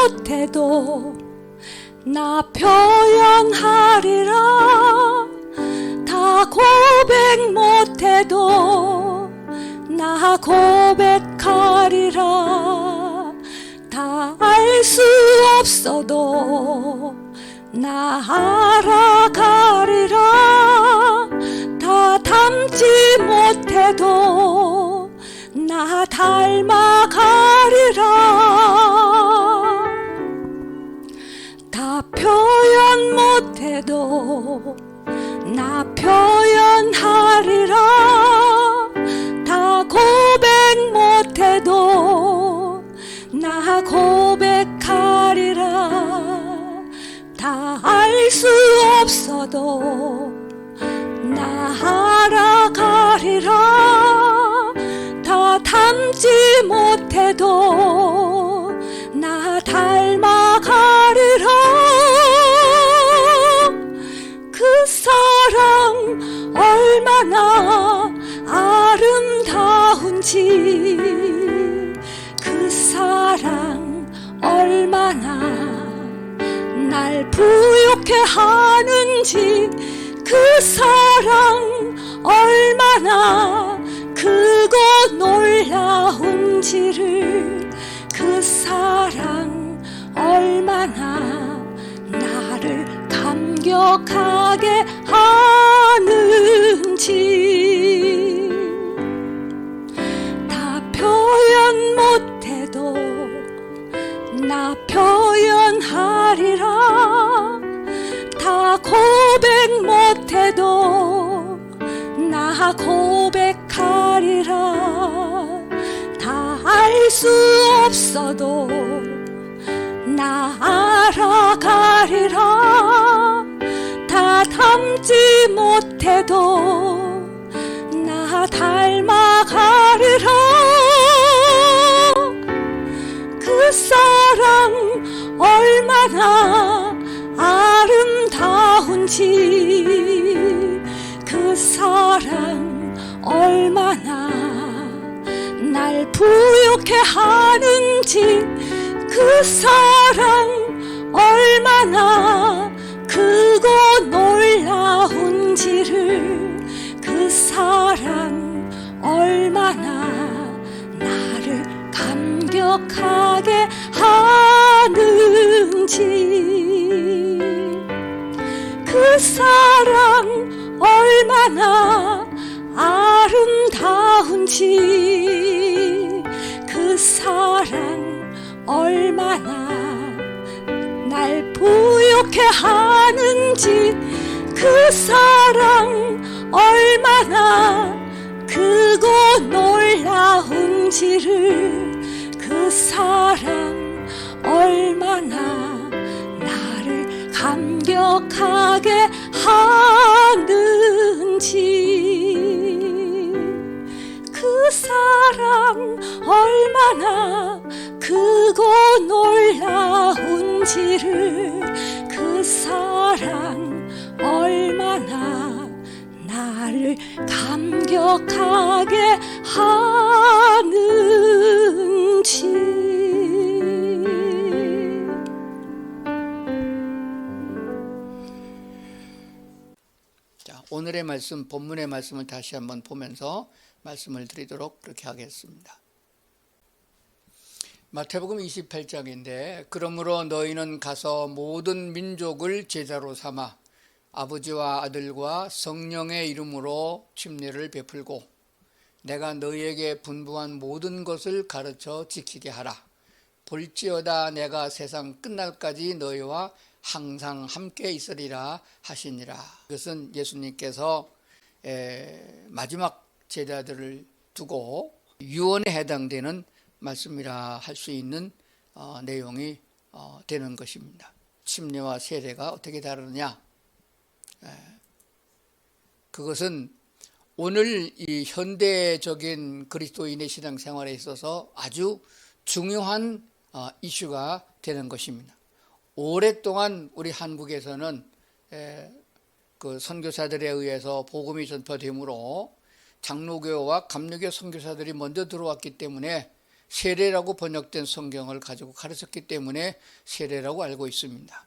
못해도 나 표현하리라. 다 고백 못해도 나 고백하리라. 다 알 수 없어도 나 알아가리라. 다 담지 못해도 나 닮아가리라. 다 표현 못해도 나 표현하리라. 다 고백 못해도 나 고백하리라. 다 알 수 없어도 나 알아가리라. 다 담지 못해도 나 닮아가리라. 그 사랑 얼마나 아름다운지, 그 사랑 얼마나 날 부욕해 하는지, 그 사랑 얼마나 크고 놀라운지를, 그 사랑 얼마나 나를 감격하게 하는지. 다 표현 못해도 나 표현하리라. 다 고백 못해도 나 고백하리라. 다 알 수 없어도 나 알아가리라. 다 담지 못해도 나 닮아가리라. 그 사랑 얼마나 아름다운지, 그 사랑 얼마나 날 부욕해 하는지, 그 사랑 얼마나 크고 놀라운지를, 그 사랑 얼마나 나를 감격하게 하는지. 그 사랑 얼마나 아름다운지, 그 사랑 얼마나 날 부욕해 하는지, 그 사랑 얼마나 크고 놀라운지를, 그 사랑 얼마나 나를 감격하게 하는지. 그 사랑 얼마나 크고 놀라운지를, 그 사랑 얼마나 나를 감격하게 하는지. 오늘의 말씀, 본문의 말씀을 다시 한번 보면서 말씀을 드리도록 그렇게 하겠습니다. 마태복음 28장인데, 그러므로 너희는 가서 모든 민족을 제자로 삼아 아버지와 아들과 성령의 이름으로 침례를 베풀고 내가 너희에게 분부한 모든 것을 가르쳐 지키게 하라. 볼지어다 내가 세상 끝날까지 너희와 항상 함께 있으리라 하시니라. 이것은 예수님께서 마지막 제자들을 두고 유언에 해당되는 말씀이라 할 수 있는 내용이 되는 것입니다. 침례와 세례가 어떻게 다르느냐? 그것은 오늘 이 현대적인 그리스도인의 신앙생활에 있어서 아주 중요한 이슈가 되는 것입니다. 오랫동안 우리 한국에서는 그 선교사들에 의해서 복음이 전파되므로 장로교와 감리교 선교사들이 먼저 들어왔기 때문에 세례라고 번역된 성경을 가지고 가르쳤기 때문에 세례라고 알고 있습니다.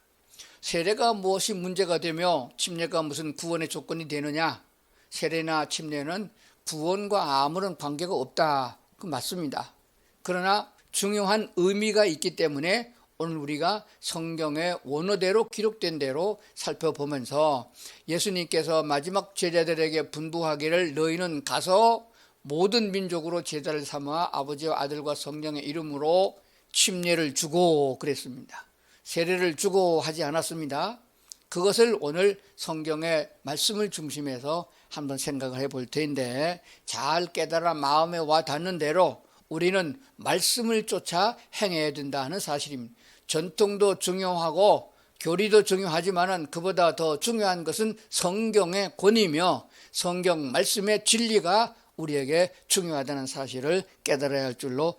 세례가 무엇이 문제가 되며 침례가 무슨 구원의 조건이 되느냐? 세례나 침례는 구원과 아무런 관계가 없다. 그 맞습니다. 그러나 중요한 의미가 있기 때문에 오늘 우리가 성경의 원어대로 기록된 대로 살펴보면서 예수님께서 마지막 제자들에게 분부하기를 너희는 가서 모든 민족으로 제자를 삼아 아버지와 아들과 성령의 이름으로 침례를 주고 그랬습니다. 세례를 주고 하지 않았습니다. 그것을 오늘 성경의 말씀을 중심해서 한번 생각을 해볼 텐데 잘 깨달아 마음에 와 닿는 대로 우리는 말씀을 쫓아 행해야 된다는 사실입니다. 전통도 중요하고 교리도 중요하지만 그보다 더 중요한 것은 성경의 권위며 성경 말씀의 진리가 우리에게 중요하다는 사실을 깨달아야 할 줄로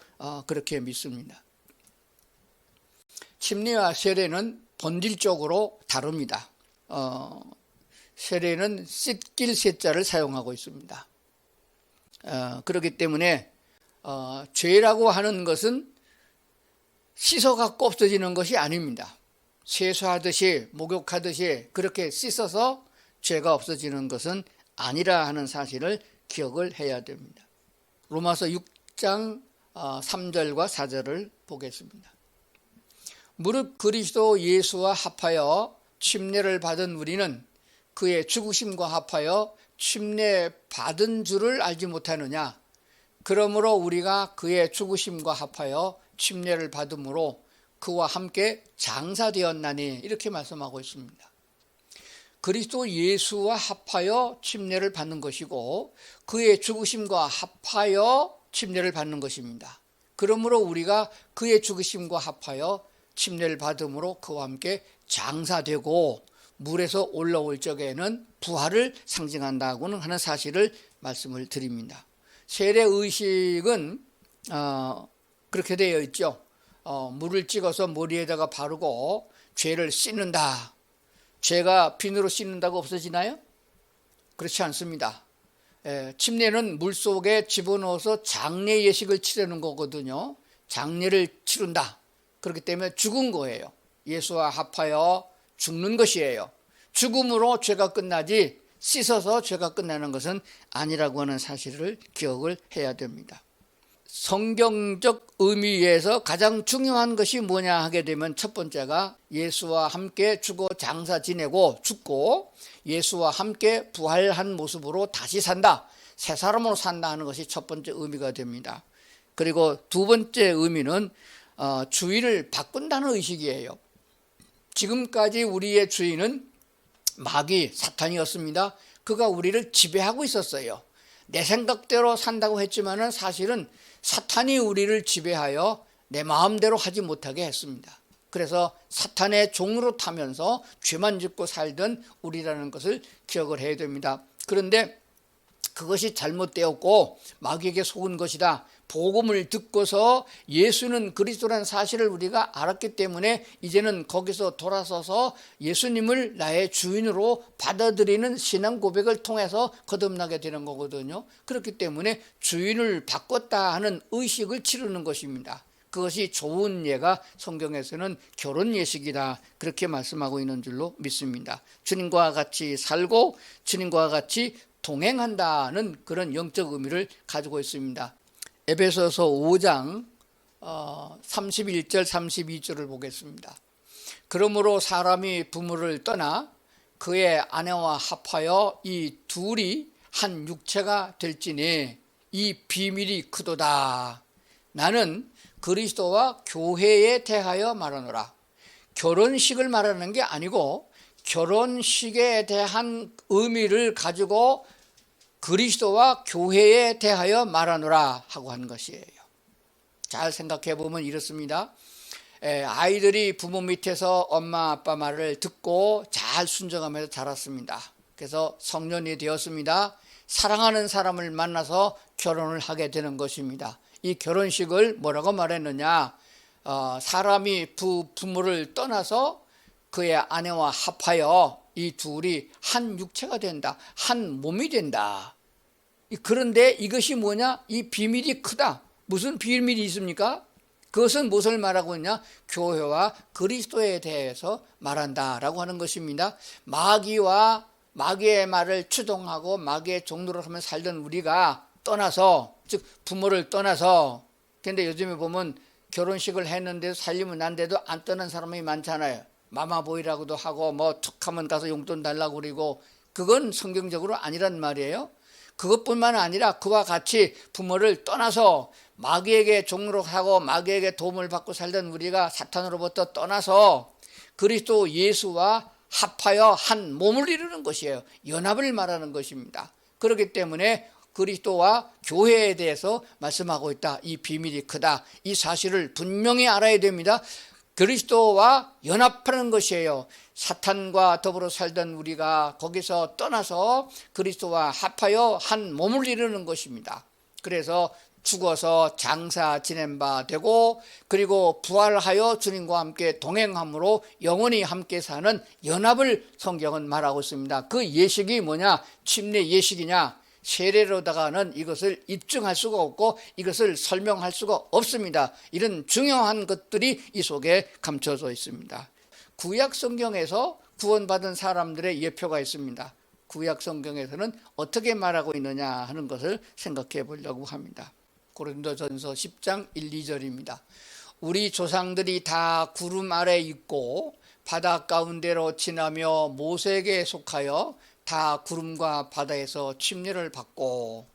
그렇게 믿습니다. 침례와 세례는 본질적으로 다릅니다. 세례는 씻길 세자를 사용하고 있습니다. 그렇기 때문에 죄라고 하는 것은 씻어갖고 없어지는 것이 아닙니다. 세수하듯이 목욕하듯이 그렇게 씻어서 죄가 없어지는 것은 아니라 하는 사실을 기억을 해야 됩니다. 로마서 6장 3절과 4절을 보겠습니다. 무릇 그리스도 예수와 합하여 침례를 받은 우리는 그의 죽으심과 합하여 침례 받은 줄을 알지 못하느냐? 그러므로 우리가 그의 죽으심과 합하여 침례를 받음으로 그와 함께 장사되었나니 이렇게 말씀하고 있습니다. 그리스도 예수와 합하여 침례를 받는 것이고 그의 죽으심과 합하여 침례를 받는 것입니다. 그러므로 우리가 그의 죽으심과 합하여 침례를 받음으로 그와 함께 장사되고 물에서 올라올 적에는 부활을 상징한다고는 하는 사실을 말씀을 드립니다. 세례 의식은 그렇게 되어 있죠. 물을 찍어서 머리에다가 바르고 죄를 씻는다. 죄가 비누로 씻는다고 없어지나요? 그렇지 않습니다. 침례는 물속에 집어넣어서 장례 예식을 치르는 거거든요. 장례를 치른다. 그렇기 때문에 죽은 거예요. 예수와 합하여 죽는 것이에요. 죽음으로 죄가 끝나지 씻어서 죄가 끝나는 것은 아니라고 하는 사실을 기억을 해야 됩니다. 성경적 의미에서 가장 중요한 것이 뭐냐 하게 되면 첫 번째가 예수와 함께 죽어 장사 지내고 죽고 예수와 함께 부활한 모습으로 다시 산다. 새 사람으로 산다 하는 것이 첫 번째 의미가 됩니다. 그리고 두 번째 의미는 주인을 바꾼다는 의식이에요. 지금까지 우리의 주인은 마귀 사탄이었습니다. 그가 우리를 지배하고 있었어요. 내 생각대로 산다고 했지만은 사실은 사탄이 우리를 지배하여 내 마음대로 하지 못하게 했습니다. 그래서 사탄의 종으로 타면서 죄만 짓고 살던 우리라는 것을 기억을 해야 됩니다. 그런데 그것이 잘못되었고 마귀에게 속은 것이다. 복음을 듣고서 예수는 그리스도라는 사실을 우리가 알았기 때문에 이제는 거기서 돌아서서 예수님을 나의 주인으로 받아들이는 신앙 고백을 통해서 거듭나게 되는 거거든요. 그렇기 때문에 주인을 바꿨다 하는 의식을 치르는 것입니다. 그것이 좋은 예가 성경에서는 결혼 예식이다. 그렇게 말씀하고 있는 줄로 믿습니다. 주님과 같이 살고 주님과 같이 동행한다는 그런 영적 의미를 가지고 있습니다. 에베소서 5장 31절 32절을 보겠습니다. 그러므로 사람이 부모를 떠나 그의 아내와 합하여 이 둘이 한 육체가 될지니 이 비밀이 크도다. 나는 그리스도와 교회에 대하여 말하노라. 결혼식을 말하는 게 아니고 결혼식에 대한 의미를 가지고 그리스도와 교회에 대하여 말하노라 하고 한 것이에요. 잘 생각해 보면 이렇습니다. 아이들이 부모 밑에서 엄마 아빠 말을 듣고 잘 순종하면서 자랐습니다. 그래서 성년이 되었습니다. 사랑하는 사람을 만나서 결혼을 하게 되는 것입니다. 이 결혼식을 뭐라고 말했느냐? 사람이 부모를 떠나서 그의 아내와 합하여 이 둘이 한 육체가 된다. 한 몸이 된다. 그런데 이것이 뭐냐? 이 비밀이 크다. 무슨 비밀이 있습니까? 그것은 무엇을 말하고 있냐? 교회와 그리스도에 대해서 말한다라고 하는 것입니다. 마귀의 말을 추동하고 마귀의 종로로 하면 살던 우리가 떠나서, 즉 부모를 떠나서, 근데 요즘에 보면 결혼식을 했는데 살림은 난데도 안 떠난 사람이 많잖아요. 마마보이라고도 하고 뭐 툭하면 가서 용돈 달라고 그러고, 그건 성경적으로 아니란 말이에요. 그것뿐만 아니라 그와 같이 부모를 떠나서 마귀에게 종로하고 마귀에게 도움을 받고 살던 우리가 사탄으로부터 떠나서 그리스도 예수와 합하여 한 몸을 이루는 것이에요. 연합을 말하는 것입니다. 그렇기 때문에 그리스도와 교회에 대해서 말씀하고 있다. 이 비밀이 크다. 이 사실을 분명히 알아야 됩니다. 그리스도와 연합하는 것이에요. 사탄과 더불어 살던 우리가 거기서 떠나서 그리스도와 합하여 한 몸을 이루는 것입니다. 그래서 죽어서 장사 지낸 바 되고, 그리고 부활하여 주님과 함께 동행함으로 영원히 함께 사는 연합을 성경은 말하고 있습니다. 그 예식이 뭐냐? 침례 예식이냐? 세례로다가는 이것을 입증할 수가 없고 이것을 설명할 수가 없습니다. 이런 중요한 것들이 이 속에 감춰져 있습니다. 구약 성경에서 구원받은 사람들의 예표가 있습니다. 구약 성경에서는 어떻게 말하고 있느냐 하는 것을 생각해 보려고 합니다. 고린도전서 10장 1, 2절입니다. 우리 조상들이 다 구름 아래 있고 바다 가운데로 지나며 모세에게 속하여 다 구름과 바다에서 침례를 받고,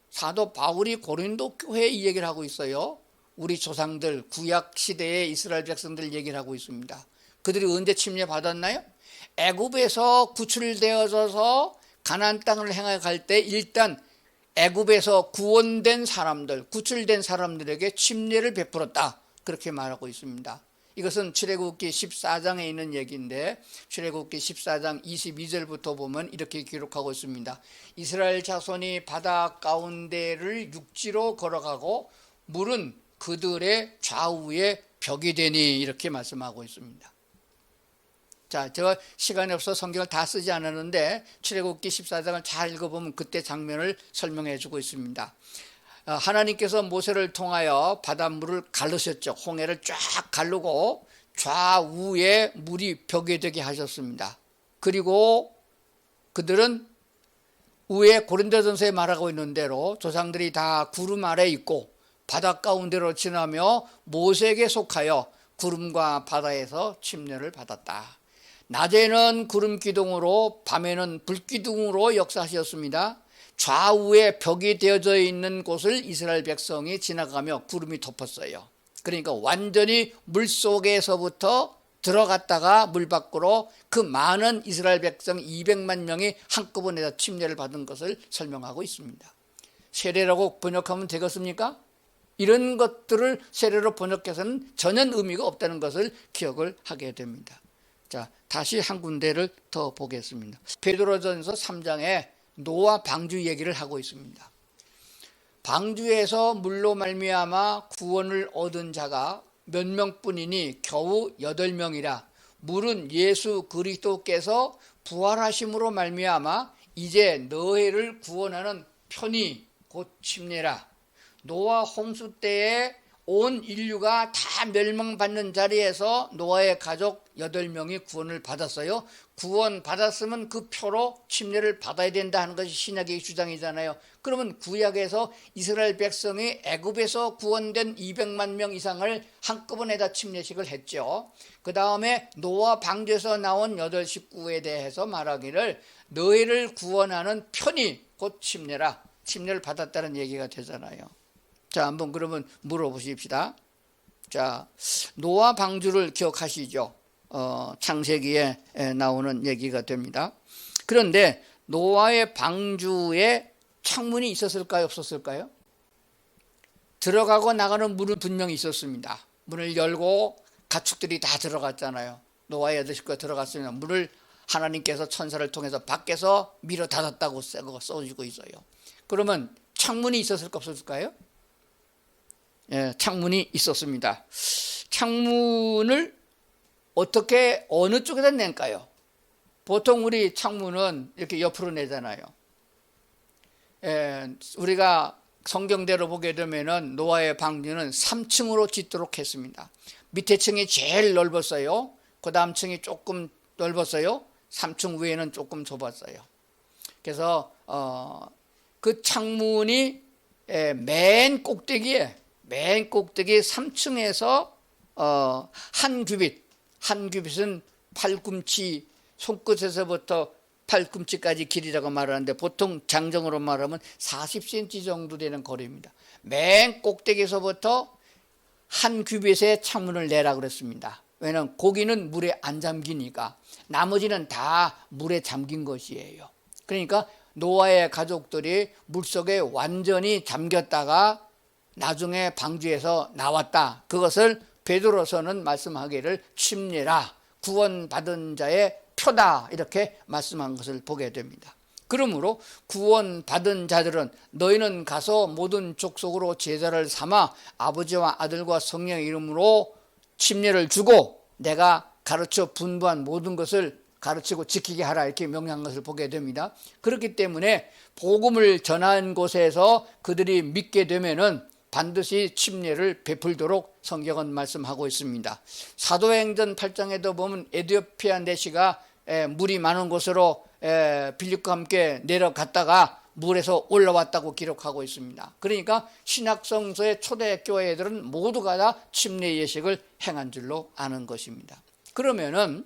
사도 바울이 고린도 교회에 이 얘기를 하고 있어요. 우리 조상들, 구약 시대의 이스라엘 백성들 얘기를 하고 있습니다. 그들이 언제 침례 받았나요? 애굽에서 구출되어져서 가나안 땅을 향해 갈 때 일단 애굽에서 구원된 사람들, 구출된 사람들에게 침례를 베풀었다. 그렇게 말하고 있습니다. 이것은 출애굽기 14장에 있는 얘기인데, 출애굽기 14장 22절부터 보면 이렇게 기록하고 있습니다. 이스라엘 자손이 바다 가운데를 육지로 걸어가고 물은 그들의 좌우에 벽이 되니, 이렇게 말씀하고 있습니다. 자, 제가 시간이 없어 성경을 다 쓰지 않았는데 출애굽기 14장을 잘 읽어보면 그때 장면을 설명해 주고 있습니다. 하나님께서 모세를 통하여 바닷물을 가르셨죠. 홍해를 쫙 가르고 좌우에 물이 벽이 되게 하셨습니다. 그리고 그들은 위에 고린도전서에 말하고 있는 대로 조상들이 다 구름 아래 있고 바다 가운데로 지나며 모세에게 속하여 구름과 바다에서 침례를 받았다. 낮에는 구름 기둥으로 밤에는 불 기둥으로 역사하셨습니다. 좌우에 벽이 되어져 있는 곳을 이스라엘 백성이 지나가며 구름이 덮었어요. 그러니까 완전히 물속에서부터 들어갔다가 물 밖으로 그 많은 이스라엘 백성 200만 명이 한꺼번에 침례를 받은 것을 설명하고 있습니다. 세례라고 번역하면 되겠습니까? 이런 것들을 세례로 번역해서는 전혀 의미가 없다는 것을 기억을 하게 됩니다. 자, 다시 한 군데를 더 보겠습니다. 베드로전서 3장에 노아 방주 얘기를 하고 있습니다. 방주에서 물로 말미암아 구원을 얻은 자가 몇 명뿐이니 겨우 8명이라. 물은 예수 그리스도께서 부활하심으로 말미암아 이제 너희를 구원하는 편이 곧 침례라. 노아 홍수 때에 온 인류가 다 멸망받는 자리에서 노아의 가족 8명이 구원을 받았어요. 구원 받았으면 그 표로 침례를 받아야 된다 하는 것이 신약의 주장이잖아요. 그러면 구약에서 이스라엘 백성이 애굽에서 구원된 200만 명 이상을 한꺼번에 다 침례식을 했죠. 그 다음에 노아 방주에서 나온 8 식구에 대해서 말하기를 너희를 구원하는 편이 곧 침례라. 침례를 받았다는 얘기가 되잖아요. 자, 한번 그러면 물어보십시다. 자, 노아 방주를 기억하시죠? 창세기에 나오는 얘기가 됩니다. 그런데 노아의 방주에 창문이 있었을까요? 없었을까요? 들어가고 나가는 문은 분명히 있었습니다. 문을 열고 가축들이 다 들어갔잖아요. 노아의 8 식구가 들어갔으면 문을 하나님께서 천사를 통해서 밖에서 밀어 닫았다고 써주고 있어요. 그러면 창문이 있었을까 없었을까요? 예, 창문이 있었습니다. 창문을 어떻게 어느 쪽에다 낼까요? 보통 우리 창문은 이렇게 옆으로 내잖아요. 예, 우리가 성경대로 보게 되면은 노아의 방주는 3층으로 짓도록 했습니다. 밑에 층이 제일 넓었어요. 그 다음 층이 조금 넓었어요. 3층 위에는 조금 좁았어요. 그래서 그 창문이 맨 꼭대기 3층에서 한 규빗은 팔꿈치, 손끝에서부터 팔꿈치까지 길이라고 말하는데 보통 장정으로 말하면 40cm 정도 되는 거리입니다. 맨 꼭대기에서부터 한 규빗의 창문을 내라 그랬습니다. 왜냐하면 고기는 물에 안 잠기니까. 나머지는 다 물에 잠긴 것이에요. 그러니까 노아의 가족들이 물속에 완전히 잠겼다가 나중에 방주에서 나왔다. 그것을 베드로서는 말씀하기를 침례라, 구원받은 자의 표다, 이렇게 말씀한 것을 보게 됩니다. 그러므로 구원받은 자들은 너희는 가서 모든 족속으로 제자를 삼아 아버지와 아들과 성령의 이름으로 침례를 주고 내가 가르쳐 분부한 모든 것을 가르치고 지키게 하라, 이렇게 명령한 것을 보게 됩니다. 그렇기 때문에 복음을 전한 곳에서 그들이 믿게 되면은 반드시 침례를 베풀도록 성경은 말씀하고 있습니다. 사도행전 8장에도 보면 에티오피아 내시가 물이 많은 곳으로 빌립과 함께 내려갔다가 물에서 올라왔다고 기록하고 있습니다. 그러니까 신약성서의 초대교회 애들은 모두가 다 침례 예식을 행한 줄로 아는 것입니다. 그러면은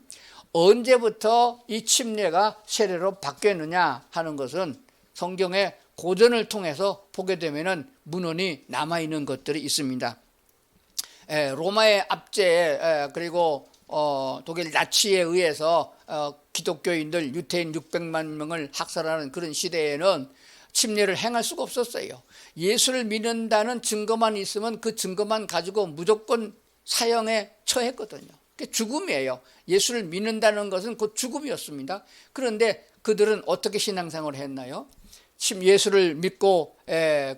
언제부터 이 침례가 세례로 바뀌었느냐 하는 것은 성경의 고전을 통해서 보게 되면은 문헌이 남아있는 것들이 있습니다. 로마의 압제에 그리고 독일 나치에 의해서 기독교인들 유태인 600만 명을 학살하는 그런 시대에는 침례를 행할 수가 없었어요. 예수를 믿는다는 증거만 있으면 그 증거만 가지고 무조건 사형에 처했거든요. 그게 죽음이에요. 예수를 믿는다는 것은 곧 죽음이었습니다. 그런데 그들은 어떻게 신앙생활을 했나요? 예수를 믿고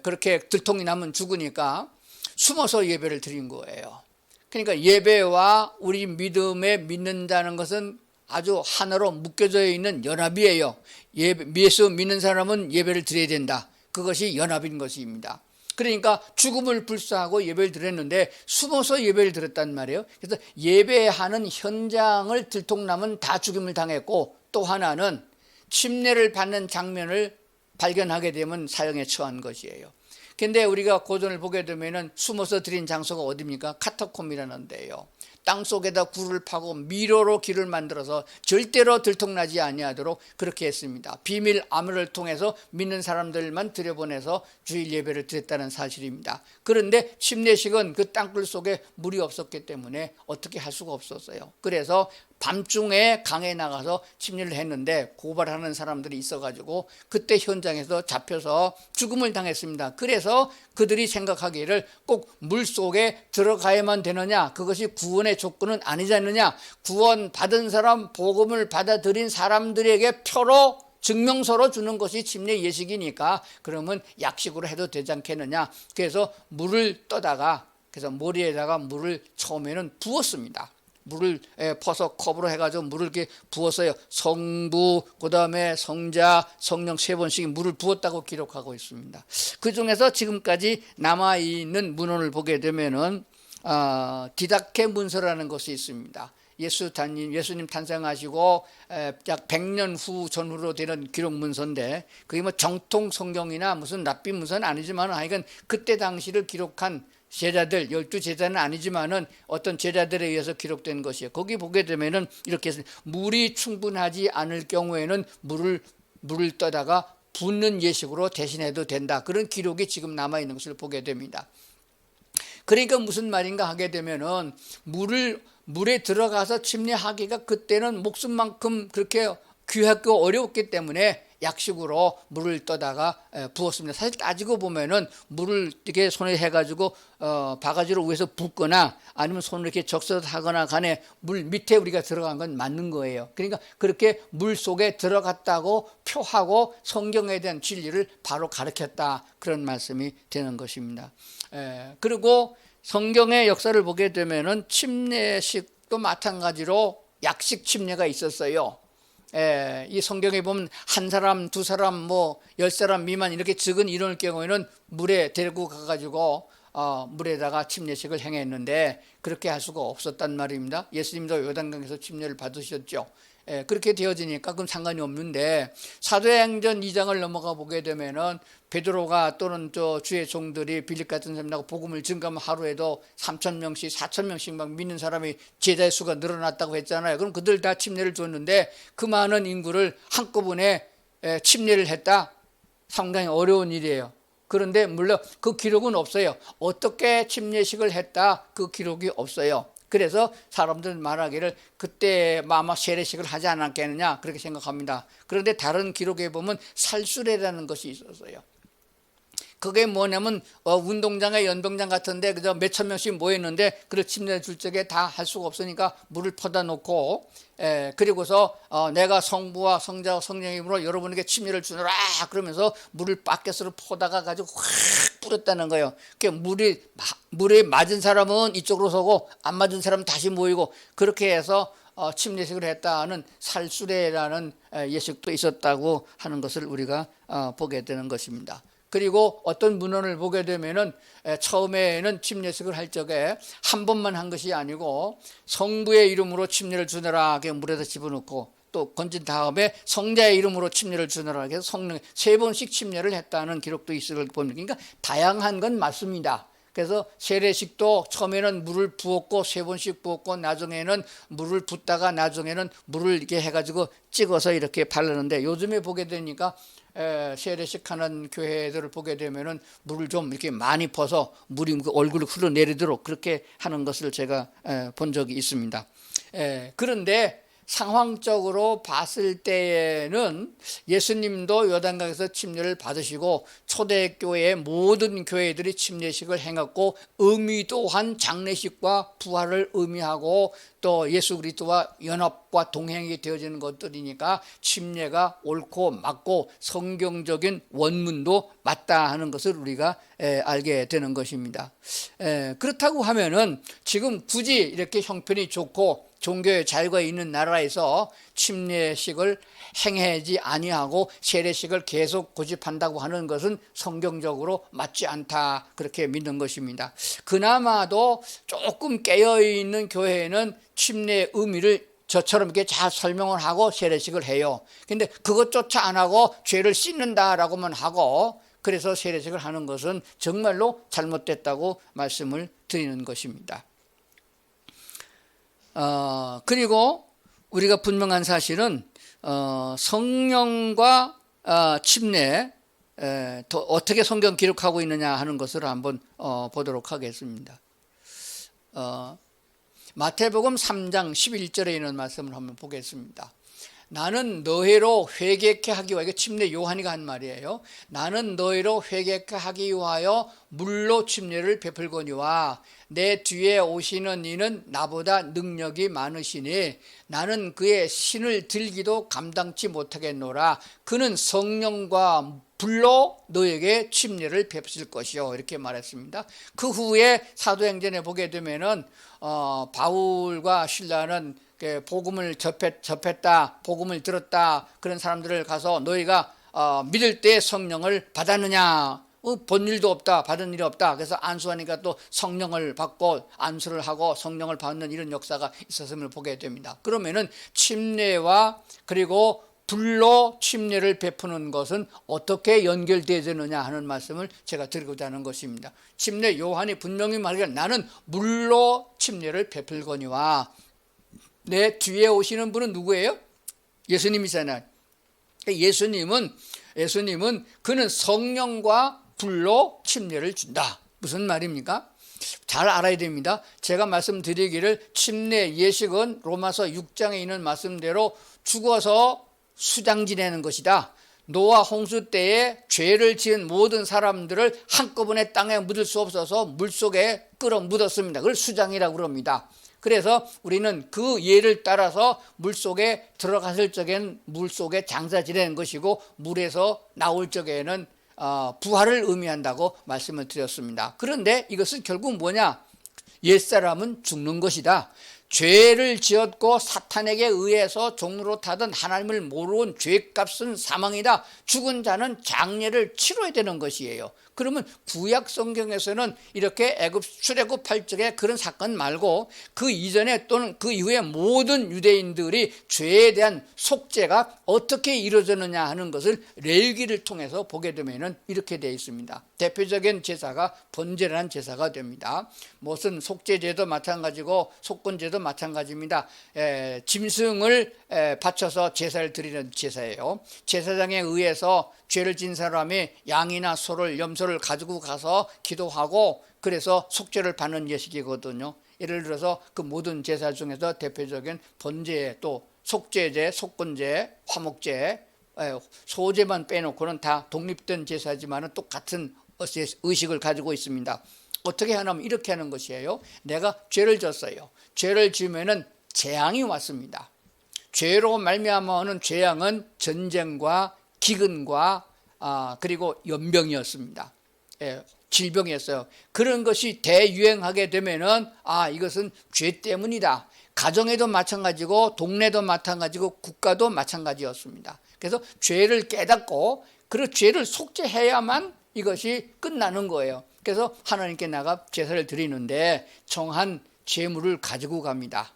그렇게 들통이 나면 죽으니까 숨어서 예배를 드린 거예요. 그러니까 예배와 우리 믿음에 믿는다는 것은 아주 하나로 묶여져 있는 연합이에요. 예수 믿는 사람은 예배를 드려야 된다. 그것이 연합인 것입니다. 그러니까 죽음을 불사하고 예배를 드렸는데 숨어서 예배를 드렸단 말이에요. 그래서 예배하는 현장을 들통나면 다 죽임을 당했고, 또 하나는 침례를 받는 장면을 발견하게 되면 사형에 처한 것이에요. 근데 우리가 고전을 보게 되면은 숨어서 드린 장소가 어디입니까? 카타콤이라는 데예요. 땅 속에다 굴을 파고 미로로 길을 만들어서 절대로 들통나지 아니하도록 그렇게 했습니다. 비밀 암호를 통해서 믿는 사람들만 들여보내서 주일 예배를 드렸다는 사실입니다. 그런데 침례식은 그 땅굴 속에 물이 없었기 때문에 어떻게 할 수가 없었어요. 그래서 밤중에 강에 나가서 침례를 했는데 고발하는 사람들이 있어가지고 그때 현장에서 잡혀서 죽음을 당했습니다. 그래서 그들이 생각하기를 꼭 물속에 들어가야만 되느냐, 그것이 구원의 조건은 아니지 않느냐, 구원 받은 사람, 복음을 받아들인 사람들에게 표로 증명서로 주는 것이 침례 예식이니까 그러면 약식으로 해도 되지 않겠느냐. 그래서 물을 떠다가, 그래서 머리에다가 물을 처음에는 부었습니다. 물을 퍼서 컵으로 해가지고 물을 이렇게 부었어요. 성부, 그 다음에 성자, 성령 3번씩 물을 부었다고 기록하고 있습니다. 그 중에서 지금까지 남아있는 문헌을 보게 되면은 디다케 문서라는 것이 있습니다. 예수님 탄생하시고 약 100년 후 전후로 되는 기록 문서인데, 그게 뭐 정통 성경이나 무슨 랍비 문서는 아니지만 하여간 그때 당시를 기록한 제자들, 12제자는 아니지만은 어떤 제자들에 의해서 기록된 것이에요. 거기 보게 되면은 이렇게 물이 충분하지 않을 경우에는 물을 떠다가 붓는 예식으로 대신해도 된다. 그런 기록이 지금 남아있는 것을 보게 됩니다. 그러니까 무슨 말인가 하게 되면은 물에 들어가서 침례하기가 그때는 목숨만큼 그렇게 귀하고 어려웠기 때문에 약식으로 물을 떠다가 부었습니다. 사실 따지고 보면은 물을 이렇게 손에 해가지고 바가지로 위에서 붓거나 아니면 손을 이렇게 적셔하거나 간에 물 밑에 우리가 들어간 건 맞는 거예요. 그러니까 그렇게 물 속에 들어갔다고 표하고 성경에 대한 진리를 바로 가르쳤다, 그런 말씀이 되는 것입니다. 그리고 성경의 역사를 보게 되면은 침례식도 마찬가지로 약식 침례가 있었어요. 이 성경에 보면 한 사람, 두 사람, 뭐 10사람 미만 이렇게 적은 인원일 경우에는 물에 데리고 가가지고 물에다가 침례식을 행했는데 그렇게 할 수가 없었단 말입니다. 예수님도 요단강에서 침례를 받으셨죠. 그렇게 되어지니까 그건 상관이 없는데, 사도행전 2장을 넘어가 보게 되면은 베드로가 또는 주의 종들이 빌립 같은 사람하고 복음을 증거하면 하루에도 3,000명씩 4,000명씩 막 믿는 사람이 제자의 수가 늘어났다고 했잖아요. 그럼 그들 다 침례를 줬는데 그 많은 인구를 한꺼번에 침례를 했다? 상당히 어려운 일이에요. 그런데 물론 그 기록은 없어요. 어떻게 침례식을 했다? 그 기록이 없어요. 그래서 사람들은 말하기를 그때 아마 세례식을 하지 않았겠느냐 그렇게 생각합니다. 그런데 다른 기록에 보면 살수례라는 것이 있었어요. 그게 뭐냐면 운동장에 연병장 같은데 그저 몇천 명씩 모였는데 그걸 침례 줄 적에 다 할 수가 없으니까 물을 퍼다 놓고 그리고서 내가 성부와 성자와 성령의 이름으로 여러분에게 침례를 주노라 그러면서 물을 바켓으로 퍼다가 가지고 확 뿌렸다는 거예요. 그 물에 맞은 사람은 이쪽으로 서고 안 맞은 사람은 다시 모이고 그렇게 해서 침례식을 했다는 살수례라는 예식도 있었다고 하는 것을 우리가 보게 되는 것입니다. 그리고 어떤 문헌을 보게 되면은 처음에는 침례식을 할 적에 한 번만 한 것이 아니고 성부의 이름으로 침례를 주너라 물에다 집어넣고 또 건진 다음에 성자의 이름으로 침례를 주너라 해서 성령 3번씩 침례를 했다는 기록도 있을 겁니다. 그러니까 다양한 건 맞습니다. 그래서 세례식도 처음에는 물을 부었고 3번씩 부었고 나중에는 물을 붓다가 나중에는 물을 이렇게 해가지고 찍어서 이렇게 바르는데 요즘에 보게 되니까 세례식 하는 교회들을 보게 되면은 물을 좀 이렇게 많이 퍼서 물이 얼굴을 흘러내리도록 그렇게 하는 것을 제가 본 적이 있습니다. 그런데 상황적으로 봤을 때에는 예수님도 요단강에서 침례를 받으시고 초대교회의 모든 교회들이 침례식을 행했고 의미 또한 장례식과 부활을 의미하고 또 예수 그리스도와 연합과 동행이 되어지는 것들이니까 침례가 옳고 맞고 성경적인 원문도 맞다 하는 것을 우리가 알게 되는 것입니다. 그렇다고 하면은 지금 굳이 이렇게 형편이 좋고 종교의 자유가 있는 나라에서 침례식을 행하지 아니하고 세례식을 계속 고집한다고 하는 것은 성경적으로 맞지 않다 그렇게 믿는 것입니다. 그나마도 조금 깨어있는 교회는 침례의 의미를 저처럼 이렇게 잘 설명을 하고 세례식을 해요. 근데 그것조차 안 하고 죄를 씻는다라고만 하고 그래서 세례식을 하는 것은 정말로 잘못됐다고 말씀을 드리는 것입니다. 그리고 우리가 분명한 사실은 성령과 침례 어떻게 성경 기록하고 있느냐 하는 것을 한번 보도록 하겠습니다. 마태복음 3장 11절에 있는 말씀을 한번 보겠습니다. 나는 너희로 회개케 하기 위하여, 이거 침례 요한이가 한 말이에요. 나는 너희로 회개케 하기 위하여 물로 침례를 베풀거니와 내 뒤에 오시는 이는 나보다 능력이 많으시니 나는 그의 신을 들기도 감당치 못하겠노라. 그는 성령과 불로 너에게 침례를 베푸실 것이요 이렇게 말했습니다. 그 후에 사도행전에 보게 되면은 바울과 실라는 복음을 접했다, 복음을 들었다 그런 사람들을 가서 너희가 믿을 때 성령을 받았느냐? 본 일도 없다, 받은 일이 없다. 그래서 안수하니까 또 성령을 받고 안수를 하고 성령을 받는 이런 역사가 있었음을 보게 됩니다. 그러면은 침례와 그리고 불로 침례를 베푸는 것은 어떻게 연결되느냐 하는 말씀을 제가 드리고자 하는 것입니다. 침례 요한이 분명히 말하기를 나는 물로 침례를 베풀거니와 내 뒤에 오시는 분은 누구예요? 예수님이잖아요. 예수님은 그는 성령과 불로 침례를 준다. 무슨 말입니까? 잘 알아야 됩니다. 제가 말씀드리기를 침례 예식은 로마서 6장에 있는 말씀대로 죽어서 수장 지내는 것이다. 노아 홍수 때에 죄를 지은 모든 사람들을 한꺼번에 땅에 묻을 수 없어서 물속에 끌어 묻었습니다. 그걸 수장이라고 그럽니다. 그래서 우리는 그 예를 따라서 물속에 들어갔을 적에는 물속에 장사 지내는 것이고 물에서 나올 적에는 부활을 의미한다고 말씀을 드렸습니다. 그런데 이것은 결국 뭐냐? 옛사람은 죽는 것이다. 죄를 지었고 사탄에게 의해서 종로로 타던 하나님을 모르는 죄값은 사망이다. 죽은 자는 장례를 치러야 되는 것이에요. 그러면 구약 성경에서는 이렇게 출애굽 8절에 그런 사건 말고 그 이전에 또는 그 이후에 모든 유대인들이 죄에 대한 속죄가 어떻게 이루어졌느냐 하는 것을 레위기를 통해서 보게 되면 이렇게 되어 있습니다. 대표적인 제사가 번제라는 제사가 됩니다. 무슨 속죄제도 마찬가지고 속건제도 마찬가지입니다. 짐승을 바쳐서 제사를 드리는 제사예요. 제사장에 의해서 죄를 진 사람이 양이나 소를 염소를 가지고 가서 기도하고 그래서 속죄를 받는 예식이거든요. 예를 들어서 그 모든 제사 중에서 대표적인 번제, 또 속죄제, 속건제, 화목제, 소제만 빼놓고는 다 독립된 제사지만 똑같은 의식을 가지고 있습니다. 어떻게 하냐면 이렇게 하는 것이에요. 내가 죄를 졌어요. 죄를 지으면은 재앙이 왔습니다. 죄로 말미암아 오는 재앙은 전쟁과 기근과 그리고 연병이었습니다. 질병이었어요. 그런 것이 대유행하게 되면은 이것은 죄 때문이다. 가정에도 마찬가지고 동네도 마찬가지고 국가도 마찬가지였습니다. 그래서 죄를 깨닫고 그 죄를 속죄해야만 이것이 끝나는 거예요. 그래서 하나님께 나가 제사를 드리는데 정한 제물을 가지고 갑니다.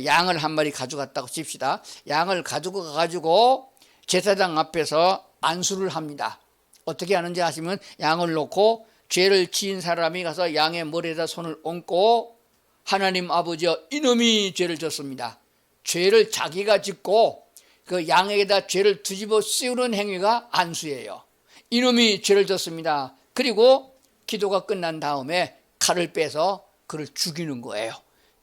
양을 한 마리 가져갔다고 칩시다. 양을 가지고 가가지고 제사장 앞에서 안수를 합니다. 어떻게 하는지 아시면 양을 놓고 죄를 지은 사람이 가서 양의 머리에다 손을 얹고 하나님 아버지여 이놈이 죄를 졌습니다. 죄를 자기가 짓고 그 양에게다 죄를 뒤집어 씌우는 행위가 안수예요. 이놈이 죄를 졌습니다. 그리고 기도가 끝난 다음에 칼을 빼서 그를 죽이는 거예요.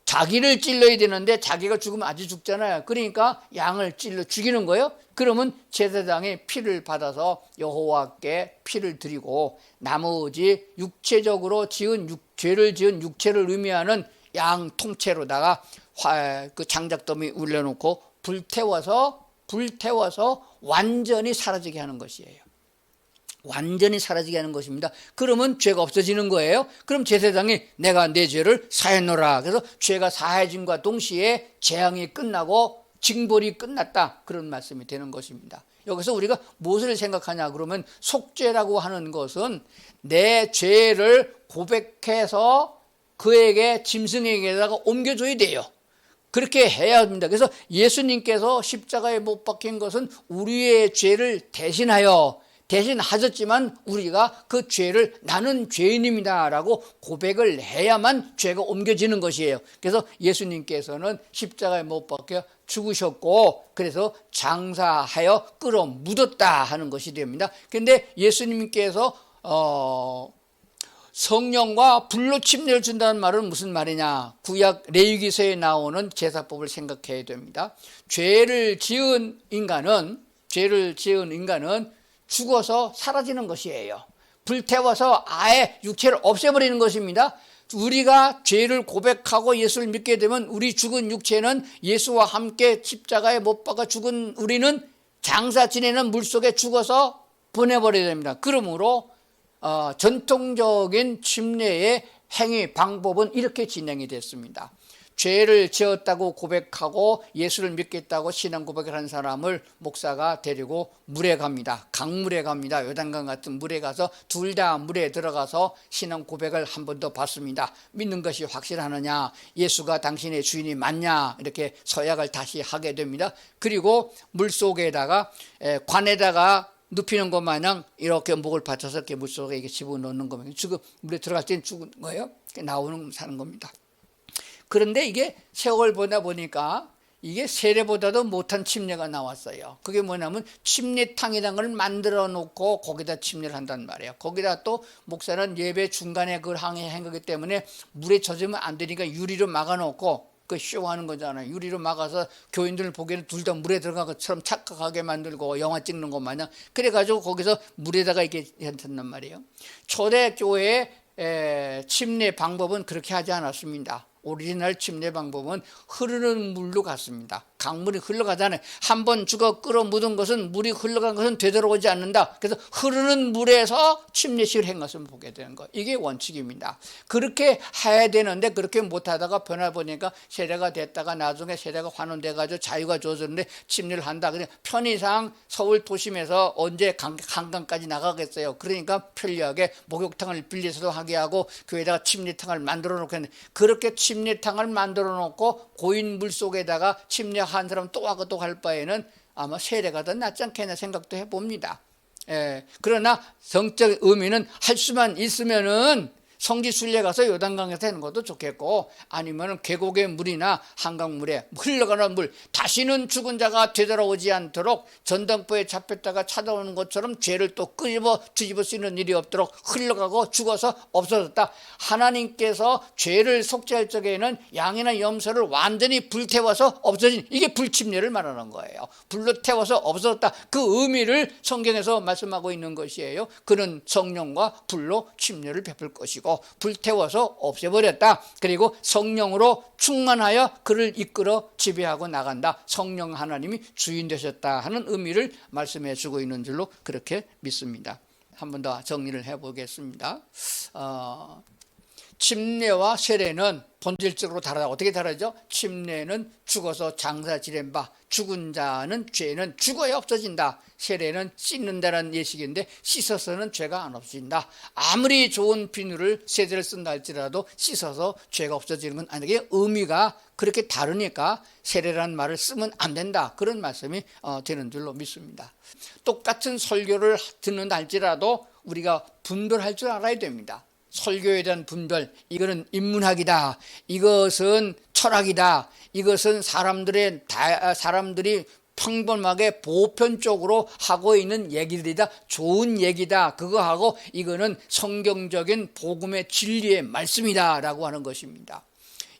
자기를 찔러야 되는데 자기가 죽으면 아주 죽잖아요. 그러니까 양을 찔러 죽이는 거예요. 그러면 제사장이 피를 받아서 여호와께 피를 드리고 나머지 육체적으로 죄를 지은 육체를 의미하는 양 통째로다가 그 장작더미 올려놓고 불태워서 완전히 사라지게 하는 것이에요. 완전히 사라지게 하는 것입니다. 그러면 죄가 없어지는 거예요. 그럼 제사장이 내가 내 죄를 사했노라. 그래서 죄가 사해짐과 동시에 재앙이 끝나고 징벌이 끝났다. 그런 말씀이 되는 것입니다. 여기서 우리가 무엇을 생각하냐 그러면 속죄라고 하는 것은 내 죄를 고백해서 그에게 짐승에게다가 옮겨줘야 돼요. 그렇게 해야 합니다. 그래서 예수님께서 십자가에 못 박힌 것은 우리의 죄를 대신하셨지만 우리가 그 죄를 나는 죄인입니다 라고 고백을 해야만 죄가 옮겨지는 것이에요. 그래서 예수님께서는 십자가에 못 박혀 죽으셨고 그래서 장사하여 끌어 묻었다 하는 것이 됩니다. 그런데 예수님께서 성령과 불로 침례를 준다는 말은 무슨 말이냐? 구약 레위기서에 나오는 제사법을 생각해야 됩니다. 죄를 지은 인간은 죽어서 사라지는 것이에요. 불태워서 아예 육체를 없애버리는 것입니다. 우리가 죄를 고백하고 예수를 믿게 되면 우리 죽은 육체는 예수와 함께 십자가에 못 박아 죽은 우리는 장사 지내는 물속에 죽어서 보내버려야 됩니다. 그러므로 전통적인 침례의 행위 방법은 이렇게 진행이 됐습니다. 죄를 지었다고 고백하고 예수를 믿겠다고 신앙 고백을 한 사람을 목사가 데리고 물에 갑니다. 강물에 갑니다. 요단강 같은 물에 가서 둘 다 물에 들어가서 신앙 고백을 한 번 더 받습니다. 믿는 것이 확실하느냐, 예수가 당신의 주인이 맞냐, 이렇게 서약을 다시 하게 됩니다. 그리고 물속에다가 관에다가 눕히는 것 마냥 이렇게 목을 받쳐서 이렇게 물속에 이렇게 집어넣는 거면 지금 물에 들어갈 때는 죽은 거예요. 나오는 사는 겁니다. 그런데 이게 세월 보다 보니까 이게 세례보다도 못한 침례가 나왔어요. 그게 뭐냐면 침례탕이라는 걸 만들어 놓고 거기다 침례를 한단 말이에요. 거기다 또 목사는 예배 중간에 그걸 항해한 거기 때문에 물에 젖으면 안 되니까 유리로 막아 놓고 그 쇼하는 거잖아요. 유리로 막아서 교인들 보기에는 둘 다 물에 들어간 것처럼 착각하게 만들고 영화 찍는 것 마냥 그래가지고 거기서 물에다가 이렇게 했단 말이에요. 초대교회의 침례 방법은 그렇게 하지 않았습니다. 오리지널 침례 방법은 흐르는 물로 갔습니다. 강물이 흘러가잖아요. 한번 죽어 끓어 묻은 것은 물이 흘러간 것은 되돌아오지 않는다. 그래서 흐르는 물에서 침례식을 한 것을 보게 되는 거. 이게 원칙입니다. 그렇게 해야 되는데 그렇게 못하다가 변화보니까 세례가 됐다가 나중에 세례가 환원돼가지고 자유가 주어졌는데 침례를 한다. 그냥 편의상 서울 도심에서 언제 한강까지 나가겠어요. 그러니까 편리하게 목욕탕을 빌려서도 하게 하고 교회에다가 침례탕을 만들어 놓고 했는데, 그렇게 침례탕을 만들어 놓고 고인 물 속에다가 침례한 사람 또 하고 또 할 바에는 아마 세례가 더 낫지 않겠나 생각도 해봅니다. 그러나 성적 의미는 할 수만 있으면은 성지순례 가서 요단강에서 하는 것도 좋겠고, 아니면 계곡의 물이나 한강물에 흘러가는 물, 다시는 죽은 자가 되돌아오지 않도록 전당포에 잡혔다가 찾아오는 것처럼 죄를 또 뒤집어 쓰는 일이 없도록 흘러가고 죽어서 없어졌다. 하나님께서 죄를 속죄할 적에는 양이나 염소를 완전히 불태워서 없어진, 이게 불침례를 말하는 거예요. 불로 태워서 없어졌다. 그 의미를 성경에서 말씀하고 있는 것이에요. 그는 성령과 불로 침례를 베풀 것이고 불태워서 없애버렸다. 그리고 성령으로 충만하여 그를 이끌어 지배하고 나간다. 성령 하나님이 주인 되셨다 하는 의미를 말씀해 주고 있는 줄로 그렇게 믿습니다. 한 번 더 정리를 해보겠습니다. 침례와 세례는 본질적으로 다르다. 어떻게 다르죠? 침례는 죽어서 장사 지낸 바, 죽은 자는 죄는 죽어야 없어진다. 세례는 씻는다는 예식인데 씻어서는 죄가 안 없어진다. 아무리 좋은 비누를 세제를 쓴다 할지라도 씻어서 죄가 없어지는 건 아니게, 의미가 그렇게 다르니까 세례라는 말을 쓰면 안 된다. 그런 말씀이 되는 줄로 믿습니다. 똑같은 설교를 듣는다 할지라도 우리가 분별할 줄 알아야 됩니다. 설교에 대한 분별, 이거는 인문학이다, 이것은 철학이다, 이것은 사람들이 평범하게 보편적으로 하고 있는 얘기들이다, 좋은 얘기다, 그거하고 이거는 성경적인 복음의 진리의 말씀이다 라고 하는 것입니다.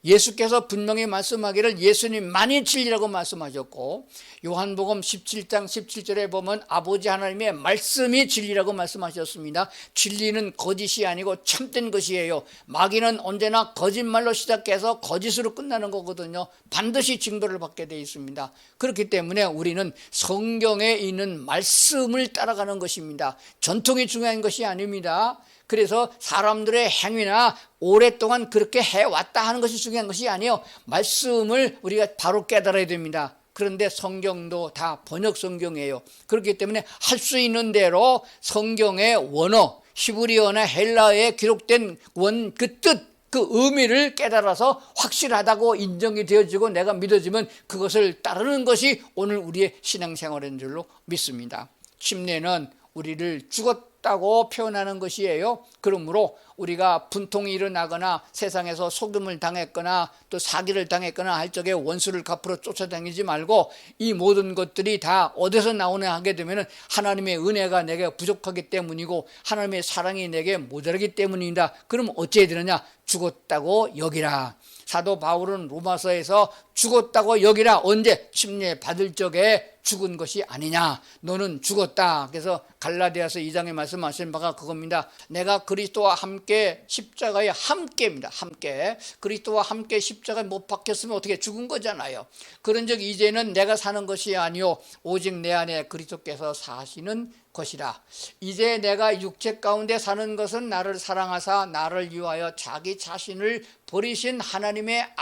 예수께서 분명히 말씀하기를 예수님만이 진리라고 말씀하셨고, 요한복음 17장 17절에 보면 아버지 하나님의 말씀이 진리라고 말씀하셨습니다. 진리는 거짓이 아니고 참된 것이에요. 마귀는 언제나 거짓말로 시작해서 거짓으로 끝나는 거거든요. 반드시 징벌을 받게 되어 있습니다. 그렇기 때문에 우리는 성경에 있는 말씀을 따라가는 것입니다. 전통이 중요한 것이 아닙니다. 그래서 사람들의 행위나 오랫동안 그렇게 해왔다 하는 것이 중요한 것이 아니에요. 말씀을 우리가 바로 깨달아야 됩니다. 그런데 성경도 다 번역 성경이에요. 그렇기 때문에 할 수 있는 대로 성경의 원어, 히브리어나 헬라어에 기록된 그 뜻, 그 의미를 깨달아서 확실하다고 인정이 되어지고 내가 믿어지면 그것을 따르는 것이 오늘 우리의 신앙생활인 줄로 믿습니다. 침례는 우리를 죽었다고 표현하는 것이에요. 그러므로 우리가 분통이 일어나거나 세상에서 속임을 당했거나 또 사기를 당했거나 할 적에 원수를 갚으러 쫓아다니지 말고, 이 모든 것들이 다 어디서 나오냐 하게 되면 하나님의 은혜가 내게 부족하기 때문이고 하나님의 사랑이 내게 모자라기 때문이다. 그럼 어찌해야 되느냐? 죽었다고 여기라. 사도 바울은 로마서에서 죽었다고 여기라. 언제? 침례 받을 적에 죽은 것이 아니냐, 너는 죽었다. 그래서 갈라디아서 2장에 말씀하신 바가 그겁니다. 내가 그리스도와 함께 십자가에 함께입니다. 함께 그리스도와 함께 십자가에 못 박혔으면 어떻게 죽은 거잖아요. 그런즉 이제는 내가 사는 것이 아니요 오직 내 안에 그리스도께서 사시는 것이라. 이제 내가 육체 가운데 사는 것은 나를 사랑하사 나를 위하여 자기 자신을 버리신 하나님의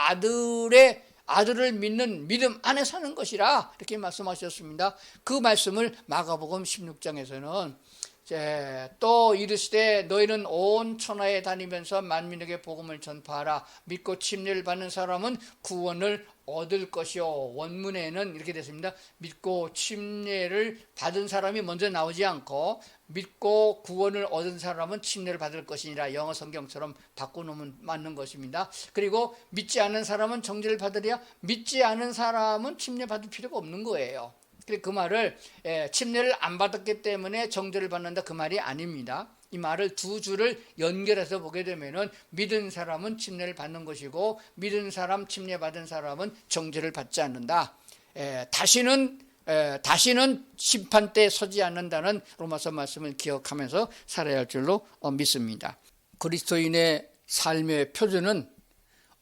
아들을 믿는 믿음 안에 사는 것이라, 이렇게 말씀하셨습니다. 그 말씀을 마가복음 16장에서는 또 이르시되 너희는 온 천하에 다니면서 만민에게 복음을 전파하라. 믿고 침례를 받는 사람은 구원을 얻을 것이요. 원문에는 이렇게 됐습니다. 믿고 침례를 받은 사람이 먼저 나오지 않고 믿고 구원을 얻은 사람은 침례를 받을 것이니라. 영어 성경처럼 바꿔놓으면 맞는 것입니다. 그리고 믿지 않는 사람은 정죄를 받으랴. 믿지 않은 사람은 침례 받을 필요가 없는 거예요. 그 말을 침례를 안 받았기 때문에 정죄를 받는다, 그 말이 아닙니다. 이 말을 두 줄을 연결해서 보게 되면은 믿은 사람은 침례를 받는 것이고 믿은 사람, 침례 받은 사람은 정죄를 받지 않는다. 다시는 심판대에 서지 않는다는 로마서 말씀을 기억하면서 살아야 할 줄로 믿습니다. 그리스도인의 삶의 표준은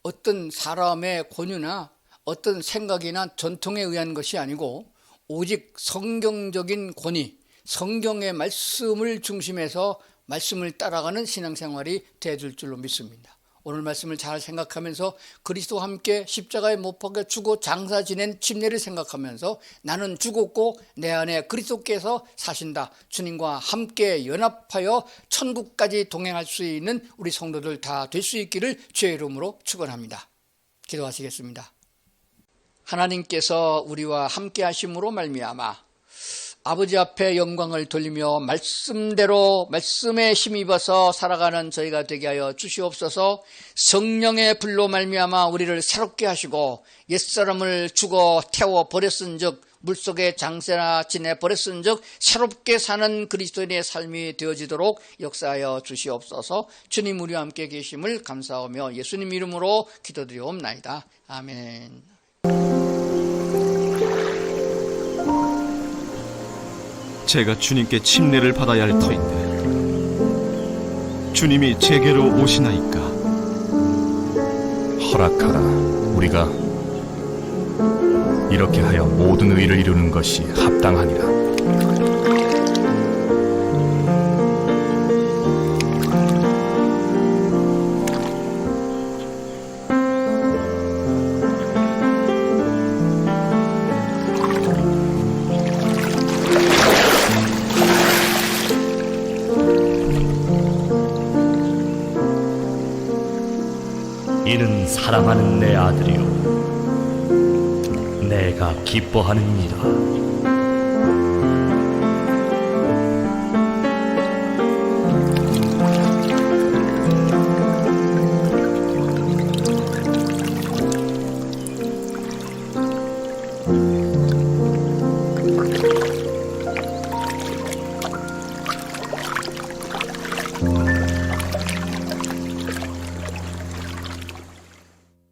어떤 사람의 권유나 어떤 생각이나 전통에 의한 것이 아니고 오직 성경적인 권위, 성경의 말씀을 중심해서 말씀을 따라가는 신앙생활이 되어줄 줄로 믿습니다. 오늘 말씀을 잘 생각하면서 그리스도와 함께 십자가에 못 박혀 죽어 장사 지낸 침례를 생각하면서 나는 죽었고 내 안에 그리스도께서 사신다. 주님과 함께 연합하여 천국까지 동행할 수 있는 우리 성도들 다 될 수 있기를 주의 이름으로 축원합니다. 기도하시겠습니다. 하나님께서 우리와 함께 하심으로 말미암아 아버지 앞에 영광을 돌리며 말씀대로 말씀에 힘입어서 살아가는 저희가 되게 하여 주시옵소서. 성령의 불로 말미암아 우리를 새롭게 하시고 옛사람을 죽어 태워 버렸은즉 물속에 장세나 지내 버렸은즉 새롭게 사는 그리스도인의 삶이 되어지도록 역사하여 주시옵소서. 주님 우리와 함께 계심을 감사하며 예수님 이름으로 기도드리옵나이다. 아멘. 제가 주님께 침례를 받아야 할 터인데 주님이 제게로 오시나이까? 허락하라. 우리가 이렇게 하여 모든 의를 이루는 것이 합당하니라. 이는 사랑하는 내 아들이요 내가 기뻐하는 이라.